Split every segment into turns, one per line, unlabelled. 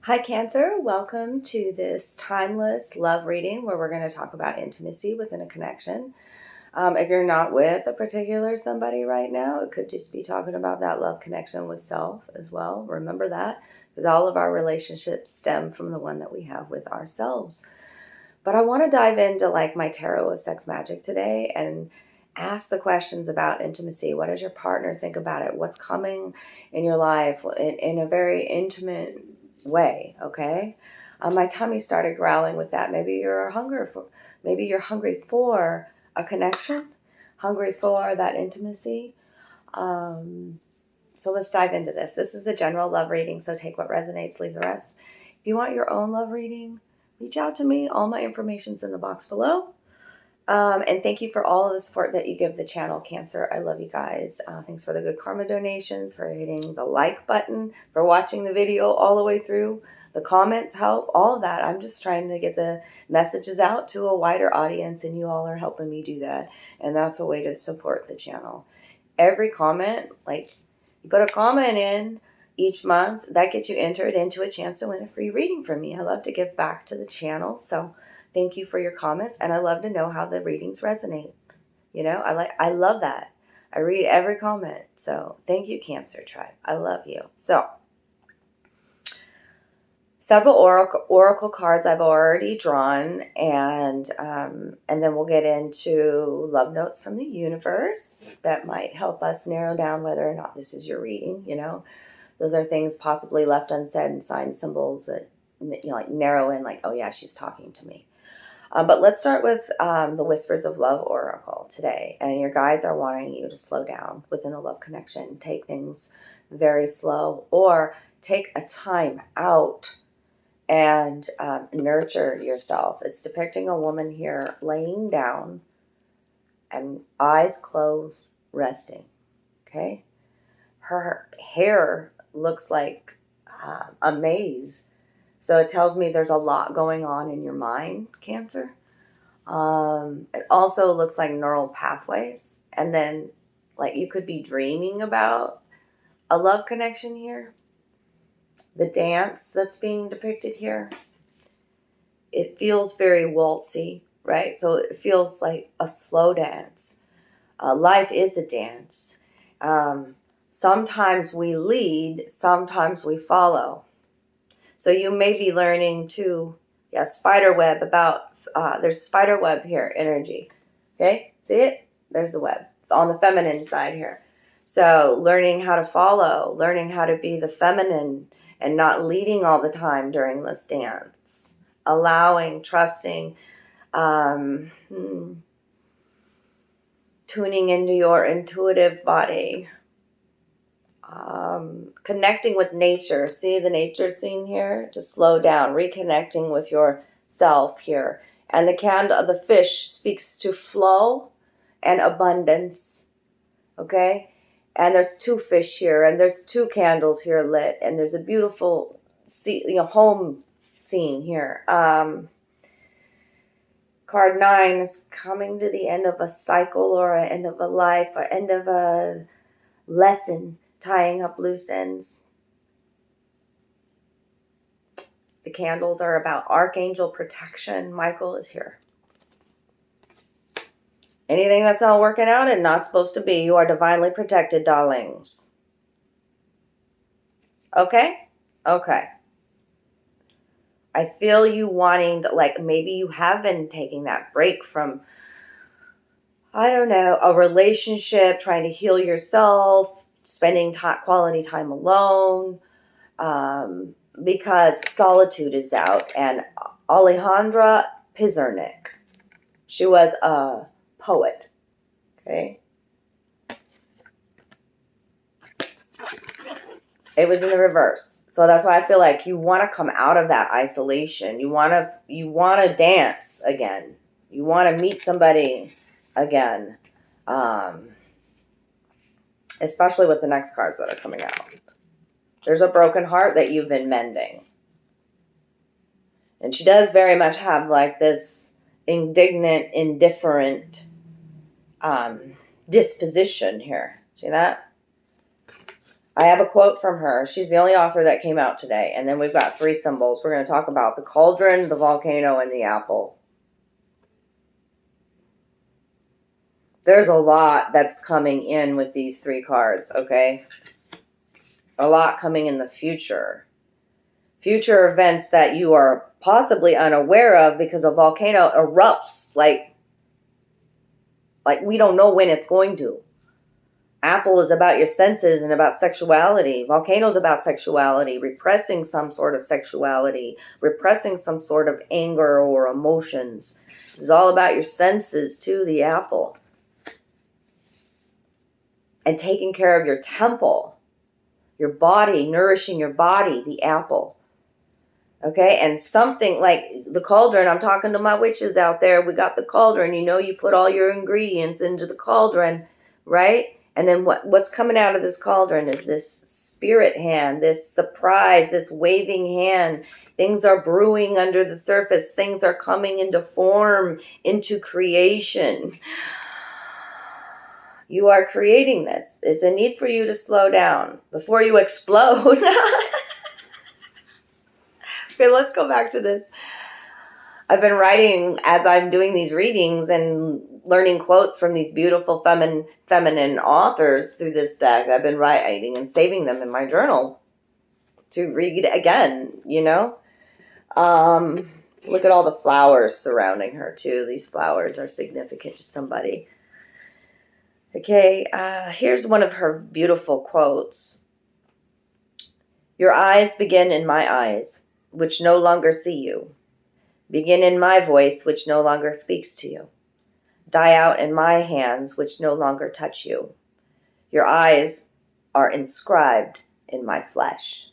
Hi, Cancer. Welcome to this timeless love reading where we're going to talk about intimacy within a connection. If you're not with a particular somebody right now, it could just be talking about that love connection with self as well. Remember that, because all of our relationships stem from the one that we have with ourselves. But I want to dive into like my tarot of sex magic today and ask the questions about intimacy. What does your partner think about it? What's coming in your life in a very intimate way? Okay. My tummy started growling with that. Maybe you're hungry for a connection, hungry for that intimacy. So let's dive into this. This is a general love reading, so take what resonates, leave the rest. If you want your own love reading, reach out to me. All my information's in the box below. And thank you for all of the support that you give the channel, Cancer. I love you guys. Thanks for the good karma donations, for hitting the like button, for watching the video all the way through. The comments help, all of that. I'm just trying to get the messages out to a wider audience, and you all are helping me do that. And that's a way to support the channel. Every comment, like you put a comment in each month, that gets you entered into a chance to win a free reading from me. I love to give back to the channel, so thank you for your comments, and I love to know how the readings resonate. You know, I love that. I read every comment, so thank you, Cancer Tribe. I love you. So, several oracle cards I've already drawn, and then we'll get into love notes from the universe that might help us narrow down whether or not this is your reading. You know, those are things possibly left unsaid and sign symbols that, you know, like narrow in, like, oh yeah, she's talking to me. But let's start with the Whispers of Love Oracle today. And your guides are wanting you to slow down within a love connection. Take things very slow, or take a time out and nurture yourself. It's depicting a woman here laying down and eyes closed, resting. Okay? Her hair looks like a maze. So it tells me there's a lot going on in your mind, Cancer. It also looks like neural pathways. And then, like, you could be dreaming about a love connection here. The dance that's being depicted here, it feels very waltzy, right? So it feels like a slow dance. Life is a dance. Sometimes we lead, sometimes we follow. So you may be learning to, spider web about, there's spider web here, energy. Okay, see it? There's the web on the feminine side here. So learning how to follow, learning how to be the feminine and not leading all the time during this dance. Allowing, trusting, tuning into your intuitive body. Connecting with nature. See the nature scene here? Just slow down. Reconnecting with yourself here. And the fish speaks to flow and abundance. Okay? And there's two fish here, and there's two candles here lit, and there's a beautiful home scene here. Card 9 is coming to the end of a cycle, or an end of a life, or end of a lesson, tying up loose ends. The candles are about archangel protection. Michael is here. Anything that's not working out and not supposed to be, you are divinely protected, darlings. Okay? Okay. I feel you wanting to, like, maybe you have been taking that break from, I don't know, a relationship, trying to heal yourself, spending quality time alone, because solitude is out. And Alejandra Pizarnik, she was a poet. Okay? It was in the reverse. So that's why I feel like you want to come out of that isolation. You want to dance again. You want to meet somebody again. Especially with the next cards that are coming out. There's a broken heart that you've been mending. And she does very much have like this indignant, indifferent disposition here. See that? I have a quote from her. She's the only author that came out today. And then we've got 3 symbols. We're going to talk about the cauldron, the volcano, and the apple. There's a lot that's coming in with these 3 cards, okay? A lot coming in the future. Future events that you are possibly unaware of because a volcano erupts like we don't know when it's going to. Apple is about your senses and about sexuality. Volcano is about sexuality, repressing some sort of sexuality, repressing some sort of anger or emotions. This is all about your senses too, the apple. And taking care of your temple, your body, nourishing your body, the apple. Okay, and something like the cauldron, I'm talking to my witches out there. We got the cauldron. You know, you put all your ingredients into the cauldron, right? And then what's coming out of this cauldron is this spirit hand, this surprise, this waving hand. Things are brewing under the surface. Things are coming into form, into creation. You are creating this. There's a need for you to slow down before you explode. Okay, let's go back to this. I've been writing as I'm doing these readings and learning quotes from these beautiful feminine authors through this deck. I've been writing and saving them in my journal to read again, you know. Look at all the flowers surrounding her, too. These flowers are significant to somebody. Okay, here's one of her beautiful quotes. Your eyes begin in my eyes, which no longer see you. Begin in my voice, which no longer speaks to you. Die out in my hands, which no longer touch you. Your eyes are inscribed in my flesh.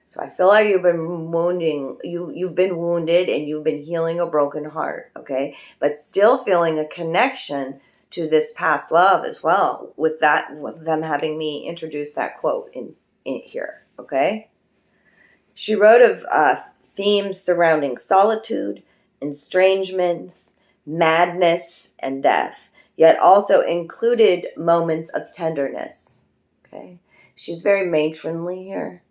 So I feel like you've been you've been wounded and you've been healing a broken heart, okay? But still feeling a connection to this past love as well, with them having me introduce that quote in here, okay? She wrote of themes surrounding solitude, estrangement, madness, and death, yet also included moments of tenderness. Okay, she's very matronly here.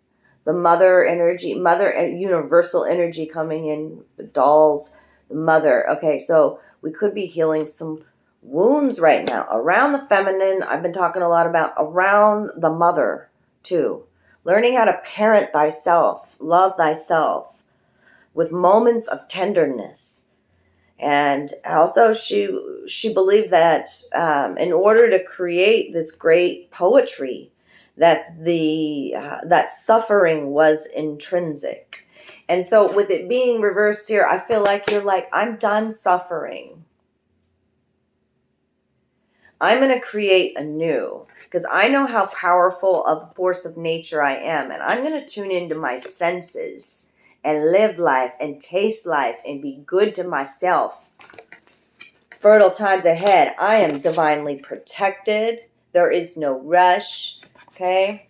The mother energy, mother and universal energy coming in, the dolls, the mother. Okay, so we could be healing some wounds right now around the feminine. I've been talking a lot about around the mother too. Learning how to parent thyself, love thyself with moments of tenderness. And also she believed that in order to create this great poetry, that that suffering was intrinsic. And so with it being reversed here, I feel like you're like, I'm done suffering. I'm going to create anew because I know how powerful of a force of nature I am. And I'm going to tune into my senses and live life and taste life and be good to myself. Fertile times ahead. I am divinely protected. There is no rush. Okay.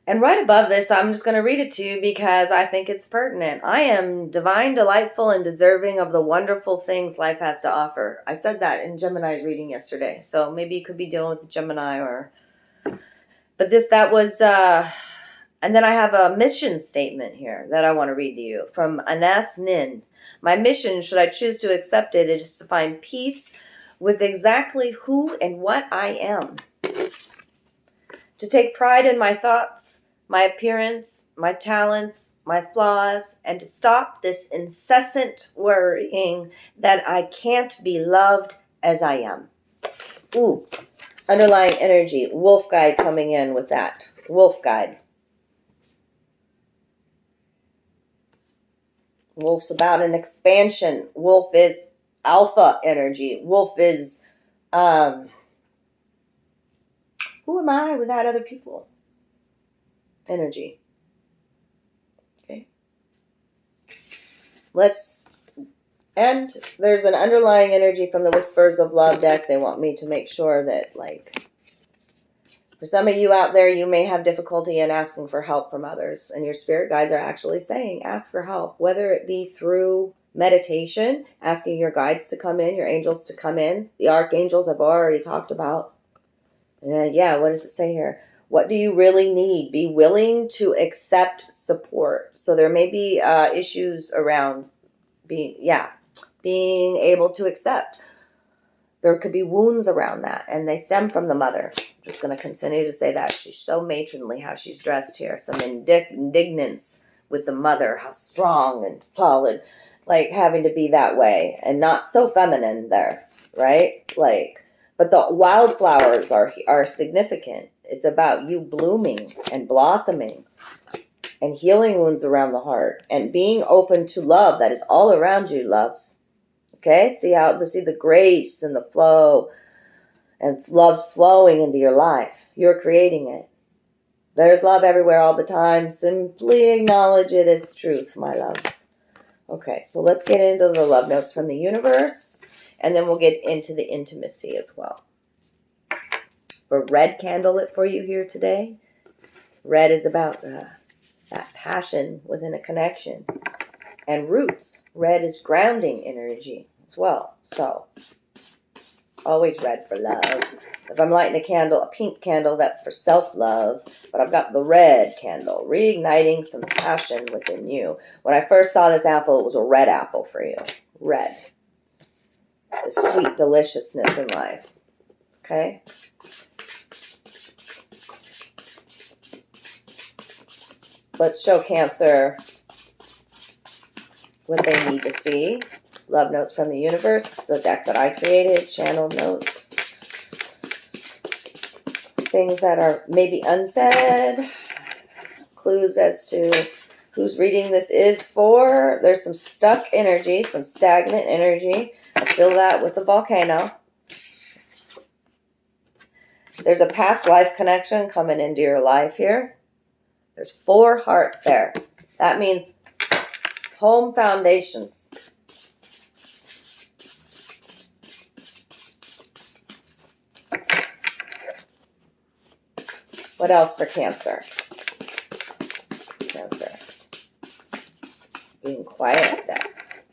And right above this, I'm just going to read it to you because I think it's pertinent. I am divine, delightful, and deserving of the wonderful things life has to offer. I said that in Gemini's reading yesterday. So maybe you could be dealing with the Gemini or... But that was... And then I have a mission statement here that I want to read to you from Anas Nin. My mission, should I choose to accept it, is to find peace with exactly who and what I am. To take pride in my thoughts, my appearance, my talents, my flaws, and to stop this incessant worrying that I can't be loved as I am. Ooh, underlying energy. Wolf guide coming in with that. Wolf guide. Wolf's about an expansion. Wolf is alpha energy. Wolf is... who am I without other people? Energy. Okay. Let's end. There's an underlying energy from the Whispers of Love deck. They want me to make sure that, like, for some of you out there, you may have difficulty in asking for help from others. And your spirit guides are actually saying, ask for help, whether it be through meditation, asking your guides to come in, your angels to come in. The archangels I've already talked about. And yeah, what does it say here? What do you really need? Be willing to accept support. So there may be issues around being able to accept. There could be wounds around that, and they stem from the mother. Just going to continue to say that. She's so matronly how she's dressed here. Some indignance with the mother, how strong and solid, like having to be that way, and not so feminine there, right? Like, but the wildflowers are significant. It's about you blooming and blossoming and healing wounds around the heart and being open to love that is all around you, loves. Okay, see the grace and the flow, and love's flowing into your life. You're creating it. There's love everywhere all the time. Simply acknowledge it as truth, my loves. Okay, so let's get into the love notes from the universe, and then we'll get into the intimacy as well. A red candle lit for you here today. Red is about that passion within a connection. And roots. Red is grounding energy as well. So, always red for love. If I'm lighting a pink candle, that's for self-love. But I've got the red candle, reigniting some passion within you. When I first saw this apple, it was a red apple for you. Red. The sweet deliciousness in life. Okay? Let's show Cancer what they need to see. Love notes from the universe, the deck that I created, channel notes. Things that are maybe unsaid, clues as to whose reading this is for. There's some stuck energy, some stagnant energy. I feel that with the volcano. There's a past life connection coming into your life here. There's 4 hearts there. That means home foundations. What else for Cancer? Cancer. Being quiet.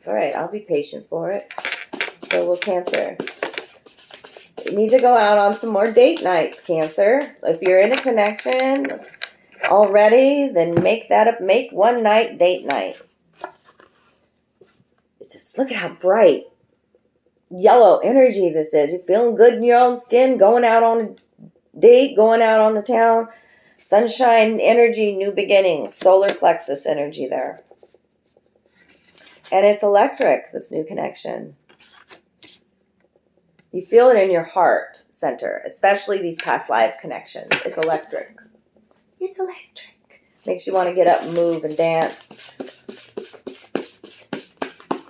All right, I'll be patient for it. So will Cancer. You need to go out on some more date nights, Cancer. If you're in a connection already, then make that up. Make one night date night. Just look at how bright yellow energy this is. You're feeling good in your own skin, going out on a date, going out on the town. Sunshine energy, new beginnings, solar plexus energy there. And it's electric, this new connection. You feel it in your heart center, especially these past life connections. It's electric. It's electric. Makes you want to get up and move and dance.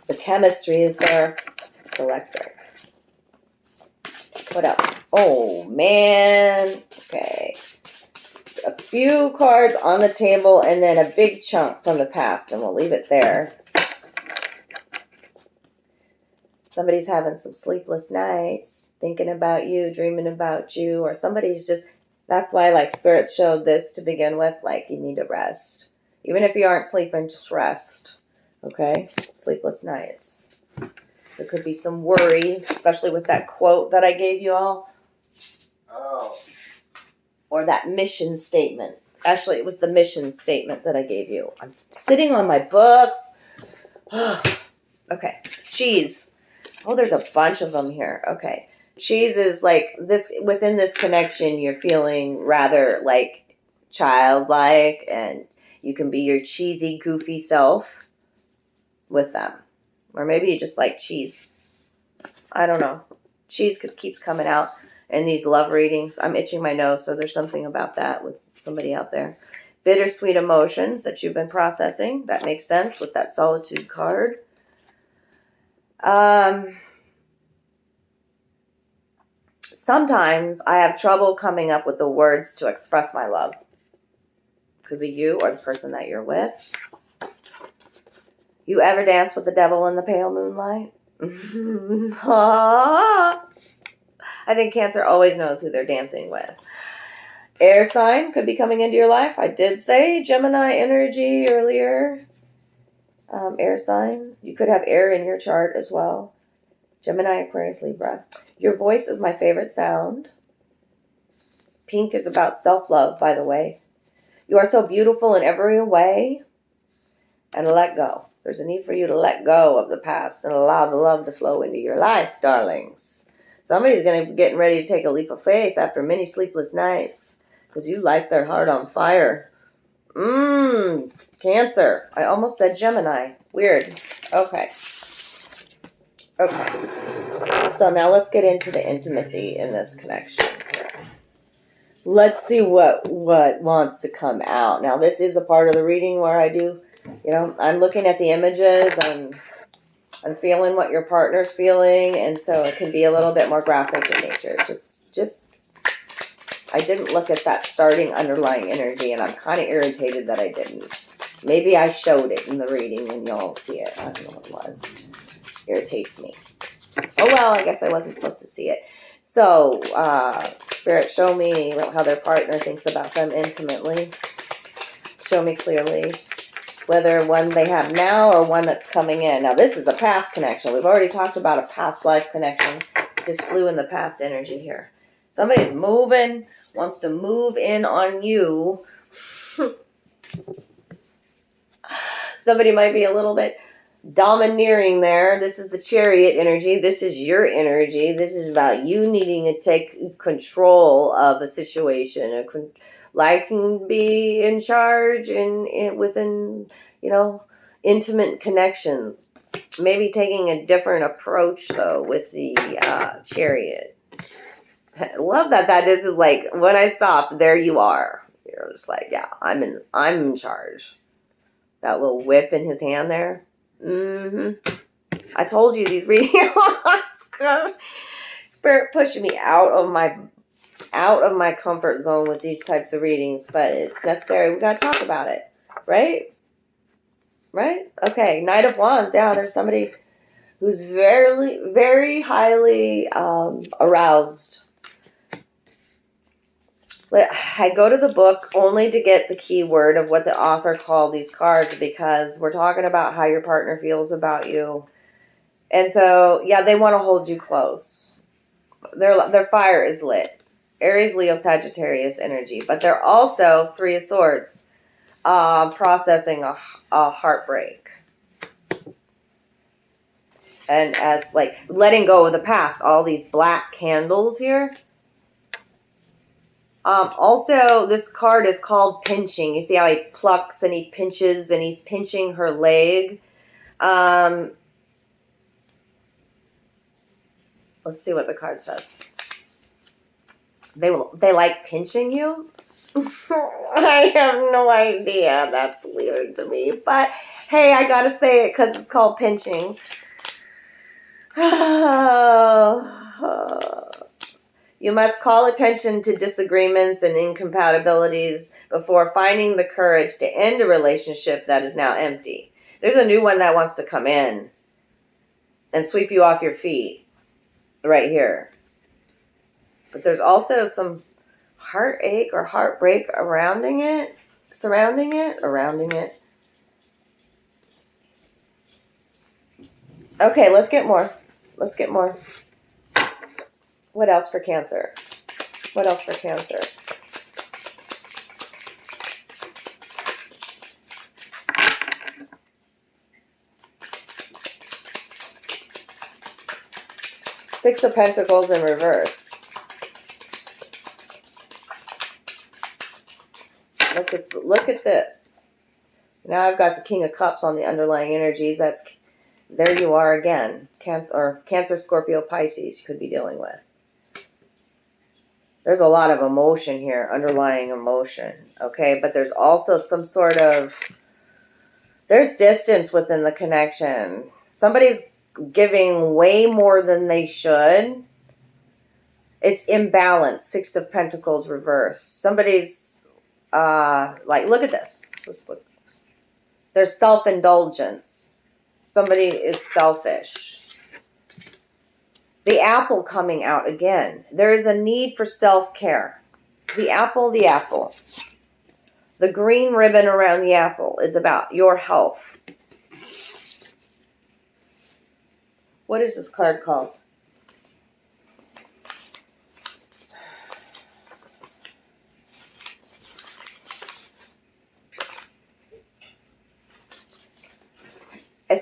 The chemistry is there. It's electric. What else? Oh, man. Okay. A few cards on the table and then a big chunk from the past, and we'll leave it there. Somebody's having some sleepless nights, thinking about you, dreaming about you, or somebody's just, that's why like Spirit showed this to begin with, like you need to rest. Even if you aren't sleeping, just rest. Okay? Sleepless nights. There could be some worry, especially with that quote that I gave you all. Oh. Or that mission statement. Actually, it was the mission statement that I gave you. I'm sitting on my books. Okay. Cheese. Oh, there's a bunch of them here. Okay. Cheese is like this, within this connection, you're feeling rather like childlike, and you can be your cheesy, goofy self with them. Or maybe you just like cheese. I don't know. Cheese keeps coming out in these love readings. I'm itching my nose, so there's something about that with somebody out there. Bittersweet emotions that you've been processing. That makes sense with that solitude card. Sometimes I have trouble coming up with the words to express my love. Could be you or the person that you're with. You ever dance with the devil in the pale moonlight? I think Cancer always knows who they're dancing with. Air sign could be coming into your life. I did say Gemini energy earlier. Air sign. You could have air in your chart as well. Gemini, Aquarius, Libra. Your voice is my favorite sound. Pink is about self-love, by the way. You are so beautiful in every way. And let go. There's a need for you to let go of the past and allow the love to flow into your life, darlings. Somebody's going to be getting ready to take a leap of faith after many sleepless nights because you light their heart on fire. Cancer. I almost said Gemini. Weird. Okay. So now let's get into the intimacy in this connection. Let's see what wants to come out. Now, this is a part of the reading where I do, I'm looking at the images. I'm feeling what your partner's feeling, and so it can be a little bit more graphic in nature. Just I didn't look at that starting underlying energy, and I'm kind of irritated that I didn't. Maybe I showed it in the reading, and y'all see it. I don't know what it was. Irritates me. Oh, well, I guess I wasn't supposed to see it. So, Spirit, show me how their partner thinks about them intimately. Show me clearly whether one they have now or one that's coming in. Now, this is a past connection. We've already talked about a past life connection. Just flew in the past energy here. Somebody's moving, wants to move in on you. Somebody might be a little bit domineering there. This is the Chariot energy. This is your energy. This is about you needing to take control of a situation. Liking be in charge within, intimate connections. Maybe taking a different approach, though, with the Chariot. I love that this is like, when I stop, there you are. You're just like, yeah, I'm in charge. That little whip in his hand there. I told you these readings. Spirit pushing me out of my comfort zone with these types of readings, but it's necessary. We gotta talk about it, right? Okay, Knight of Wands. Yeah, there's somebody who's very, very highly aroused. I go to the book only to get the keyword of what the author called these cards, because we're talking about how your partner feels about you. And so, yeah, they want to hold you close. Their fire is lit. Aries, Leo, Sagittarius energy. But they're also Three of Swords, processing a heartbreak. And as like letting go of the past, all these black candles here. Also, this card is called pinching. You see how he plucks and he pinches and he's pinching her leg. Let's see what the card says. They like pinching you? I have no idea. That's weird to me. But, hey, I gotta say it because it's called pinching. You must call attention to disagreements and incompatibilities before finding the courage to end a relationship that is now empty. There's a new one that wants to come in and sweep you off your feet right here. But there's also some heartache or heartbreak surrounding it. Okay, let's get more. What else for Cancer? Six of Pentacles in reverse. Look at this. Now I've got the King of Cups on the underlying energies. There you are again. Cancer, Scorpio, Pisces you could be dealing with. There's a lot of emotion here, underlying emotion, okay? But there's also some sort of, there's distance within the connection. Somebody's giving way more than they should. It's imbalance. Six of Pentacles reverse. Somebody's, look at this. Let's look. There's self-indulgence. Somebody is selfish. The apple coming out again. There is a need for self-care. The apple. The green ribbon around the apple is about your health. What is this card called?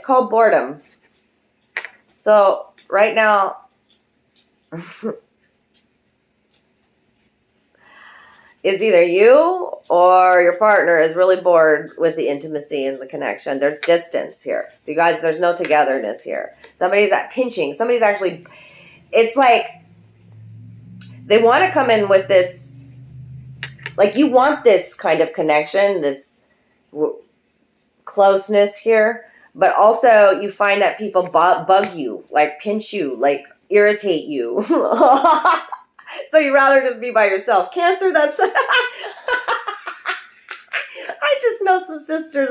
called boredom. So right now, it's either you or your partner is really bored with the intimacy and the connection. There's distance here. You guys, there's no togetherness here. Somebody's pinching. Somebody's actually, it's like they want to come in with this, like you want this kind of connection, this closeness here, but also you find that people bug you, like pinch you, like irritate you. So you'd rather just be by yourself. Cancer, that's... I just know some sisters.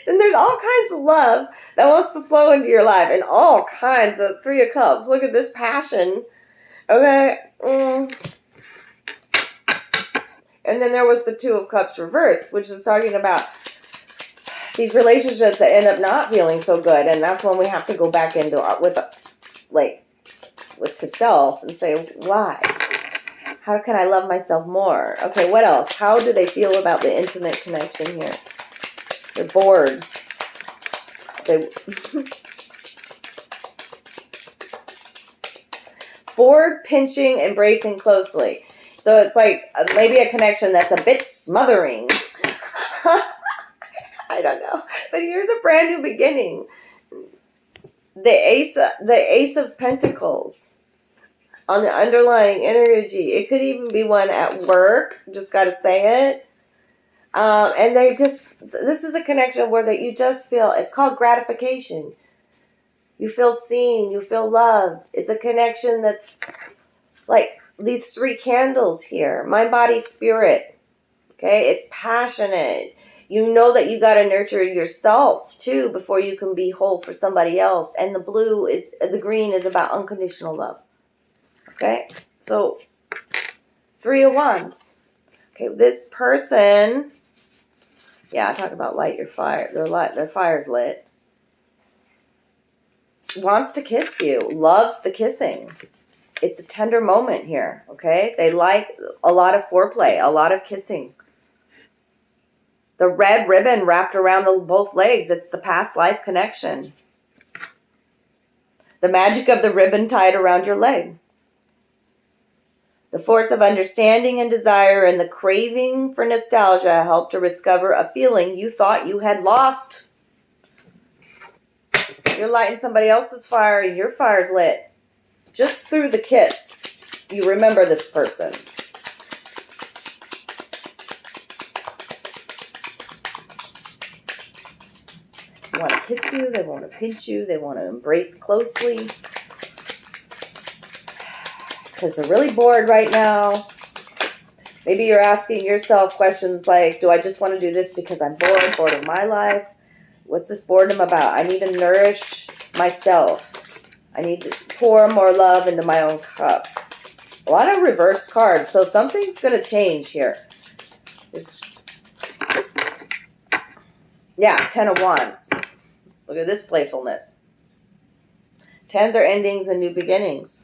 And there's all kinds of love that wants to flow into your life. And all kinds of Three of Cups. Look at this passion. Okay. And then there was the Two of Cups reversed, which is talking about these relationships that end up not feeling so good. And that's when we have to go back into with to self and say, why? How can I love myself more? Okay, what else? How do they feel about the intimate connection here? They're bored. Bored, pinching, embracing closely. So it's like maybe a connection that's a bit smothering. I don't know. But here's a brand new beginning. The Ace of Pentacles. On the underlying energy. It could even be one at work. Just got to say it. And this is a connection where that you just feel, it's called gratification. You feel seen. You feel loved. It's a connection that's like these three candles here. Mind, body, spirit. Okay? It's passionate. You know that you got to nurture yourself too before you can be whole for somebody else. And the green is about unconditional love. Okay, so Three of Wands. Okay, this person, yeah, I talk about light your fire. Their fire's lit. Wants to kiss you. Loves the kissing. It's a tender moment here. Okay, they like a lot of foreplay, a lot of kissing. The red ribbon wrapped around both legs. It's the past life connection. The magic of the ribbon tied around your leg. The force of understanding and desire and the craving for nostalgia helped to discover a feeling you thought you had lost. You're lighting somebody else's fire and your fire's lit. Just through the kiss, you remember this person. They want to kiss you. They want to pinch you. They want to embrace closely. Because they're really bored right now. Maybe you're asking yourself questions like, do I just want to do this because I'm bored of my life? What's this boredom about? I need to nourish myself. I need to pour more love into my own cup. A lot of reverse cards, so something's going to change here. Yeah, Ten of Wands. Look at this playfulness. Tens are endings and new beginnings.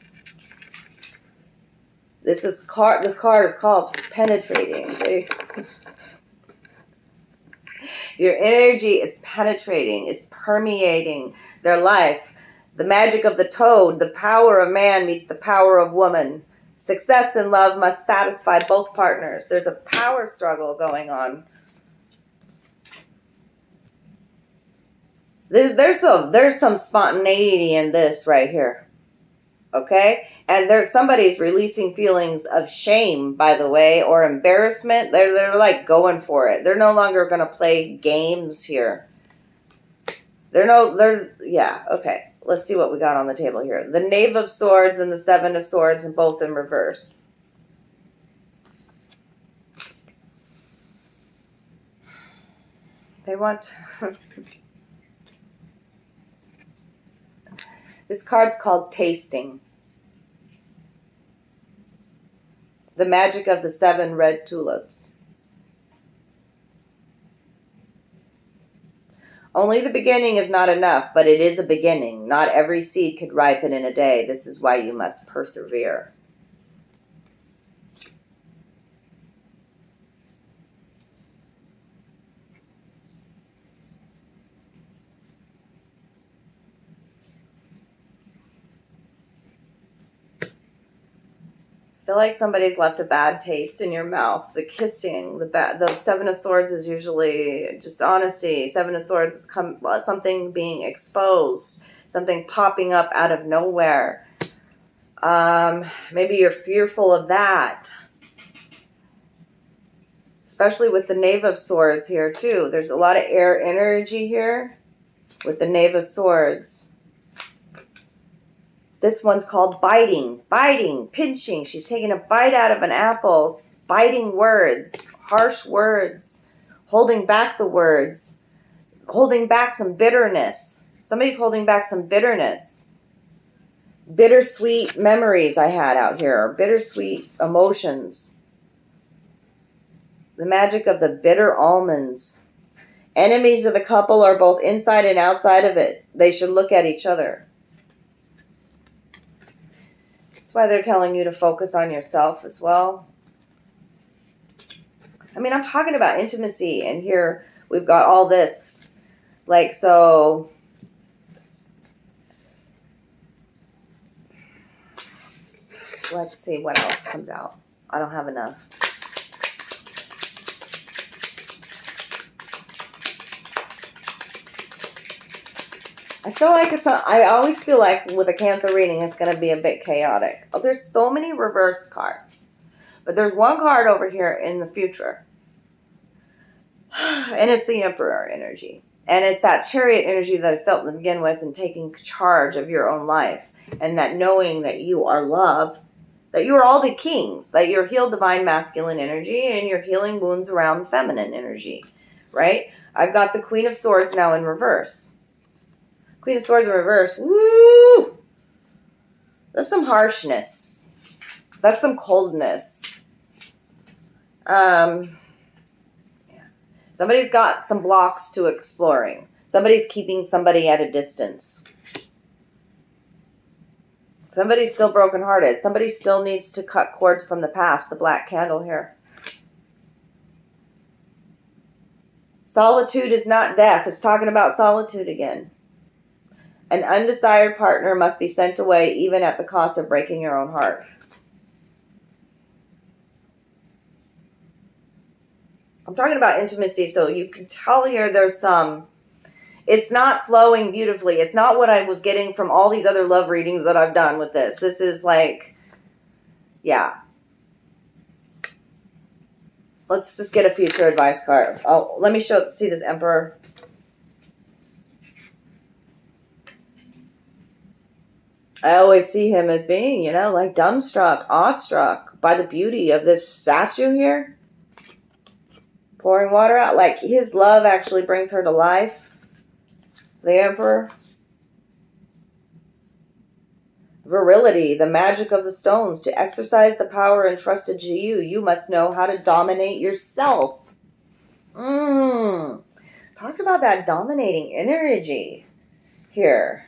This card is called penetrating. Your energy is penetrating, is permeating their life. The magic of the toad, the power of man meets the power of woman. Success in love must satisfy both partners. There's a power struggle going on. There's some spontaneity in this right here. Okay? And somebody's releasing feelings of shame, by the way, or embarrassment. They're like going for it. They're no longer going to play games here. Yeah, okay. Let's see what we got on the table here. The Knave of Swords and the Seven of Swords, and both in reverse. They want... This card's called Tasting. The magic of the 7 red tulips. Only the beginning is not enough, but it is a beginning. Not every seed could ripen in a day. This is why you must persevere. I feel like somebody's left a bad taste in your mouth. The kissing, the Seven of Swords is usually just honesty. Seven of Swords is something being exposed, something popping up out of nowhere. Maybe you're fearful of that. Especially with the Knave of Swords here too. There's a lot of air energy here with the Knave of Swords. This one's called biting, pinching. She's taking a bite out of an apple, biting words, harsh words, holding back the words, holding back some bitterness. Somebody's holding back some bitterness. Bittersweet memories I had out here, bittersweet emotions. The magic of the bitter almonds. Enemies of the couple are both inside and outside of it. They should look at each other. That's why they're telling you to focus on yourself as well. I mean, I'm talking about intimacy, and here we've got all this. Like, so... let's see what else comes out. I don't have enough. I feel like I always feel like with a Cancer reading, it's going to be a bit chaotic. Oh, there's so many reversed cards. But there's one card over here in the future. And it's the Emperor energy. And it's that Chariot energy that I felt to begin with, and taking charge of your own life. And that knowing that you are love. That you are all the kings. That you're healed divine masculine energy. And you're healing wounds around the feminine energy. Right? I've got the Queen of Swords now in reverse. Queen of Swords in reverse. Woo! That's some harshness. That's some coldness. Yeah. Somebody's got some blocks to exploring. Somebody's keeping somebody at a distance. Somebody's still brokenhearted. Somebody still needs to cut cords from the past. The black candle here. Solitude is not death. It's talking about solitude again. An undesired partner must be sent away, even at the cost of breaking your own heart. I'm talking about intimacy, so you can tell here there's some... it's not flowing beautifully. It's not what I was getting from all these other love readings that I've done with this. This is like... yeah. Let's just get a future advice card. Oh, let me see this Emperor. I always see him as being, you know, like dumbstruck, awestruck by the beauty of this statue here. Pouring water out. Like his love actually brings her to life. The Emperor. Virility, the magic of the stones. To exercise the power entrusted to you, you must know how to dominate yourself. Talked about that dominating energy here.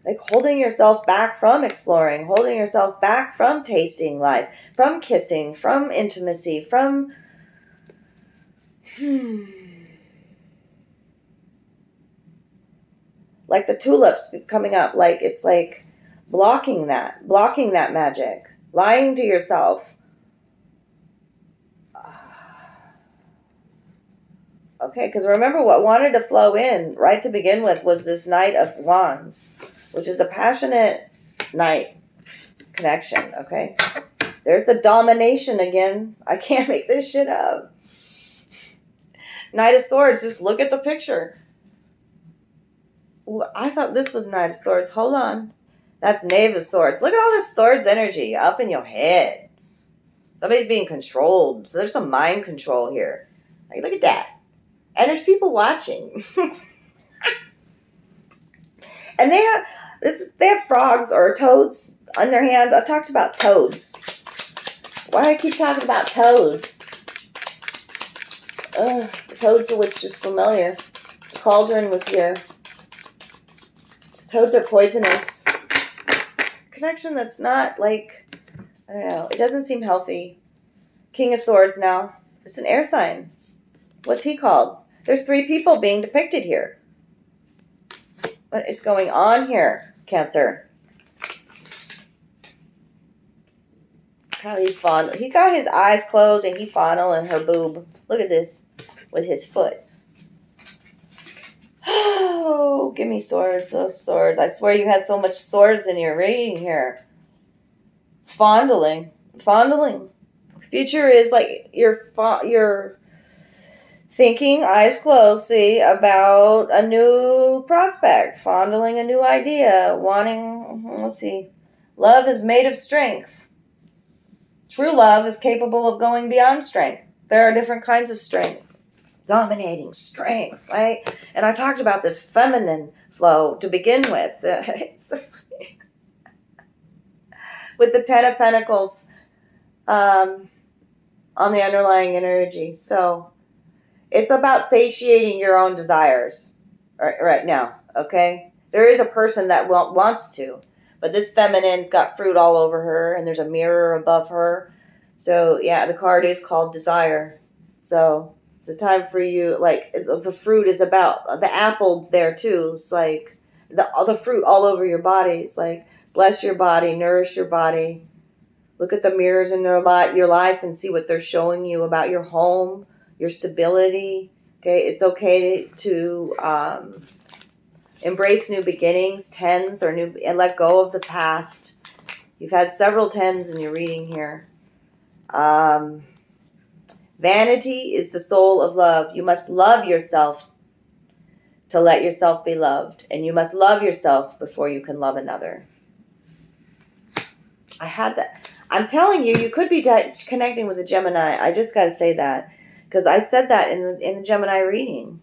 Like holding yourself back from exploring, holding yourself back from tasting life, from kissing, from intimacy, from... like the tulips coming up, like it's like blocking that magic, lying to yourself. Okay, because remember what wanted to flow in right to begin with was this Knight of Wands, which is a passionate knight connection, okay? There's the domination again. I can't make this shit up. Knight of Swords, just look at the picture. Ooh, I thought this was Knight of Swords. Hold on. That's Knave of Swords. Look at all this swords energy up in your head. Somebody's being controlled. So there's some mind control here. Like, look at that. And there's people watching. And they have frogs or toads on their hands. I talked about toads. Why do I keep talking about toads? The toads of which is familiar. The cauldron was here. Toads are poisonous. Connection that's not like, I don't know. It doesn't seem healthy. King of Swords now. It's an air sign. What's he called? There's 3 people being depicted here. What is going on here, Cancer? How he's fondling. He's got his eyes closed and he's fondling her boob. Look at this with his foot. Oh, give me swords. Those swords. I swear you had so much swords in your reading here. Fondling. Fondling. Future is like you're thinking, eyes closed, see, about a new prospect. Fondling a new idea. Wanting, let's see. Love is made of strength. True love is capable of going beyond strength. There are different kinds of strength. Dominating strength, right? And I talked about this feminine flow to begin with. With the Ten of Pentacles on the underlying energy. So it's about satiating your own desires right now, okay? There is a person that wants to, but this feminine's got fruit all over her, and there's a mirror above her. So, yeah, the card is called Desire. So it's a time for you, like, the fruit is about, the apple there, too. It's like the fruit all over your body. It's like, bless your body, nourish your body. Look at the mirrors in your life and see what they're showing you about your home, your stability. Okay, it's okay to embrace new beginnings, tens or new, and let go of the past. You've had several tens in your reading here. Vanity is the soul of love. You must love yourself to let yourself be loved, and you must love yourself before you can love another. I had that. I'm telling you, you could be connecting with a Gemini. I just got to say that because I said that in the Gemini reading.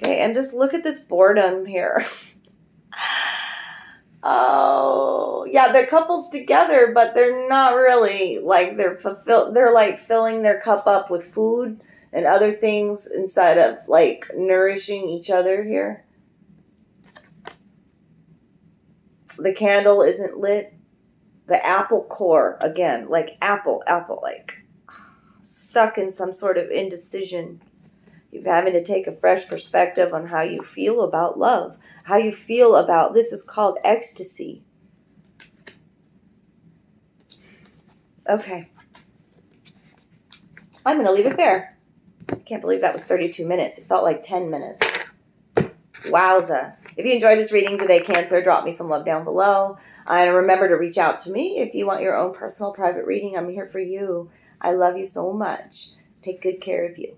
Okay, and just look at this boredom here. Oh, yeah, they're couples together, but they're not really like they're fulfilled. They're like filling their cup up with food and other things instead of like nourishing each other here. The candle isn't lit. The apple core, again, like apple, like stuck in some sort of indecision. You're having to take a fresh perspective on how you feel about love, how you feel about, this is called ecstasy. Okay. I'm going to leave it there. I can't believe that was 32 minutes. It felt like 10 minutes. Wowza. If you enjoyed this reading today, Cancer, drop me some love down below. And remember to reach out to me if you want your own personal private reading. I'm here for you. I love you so much. Take good care of you.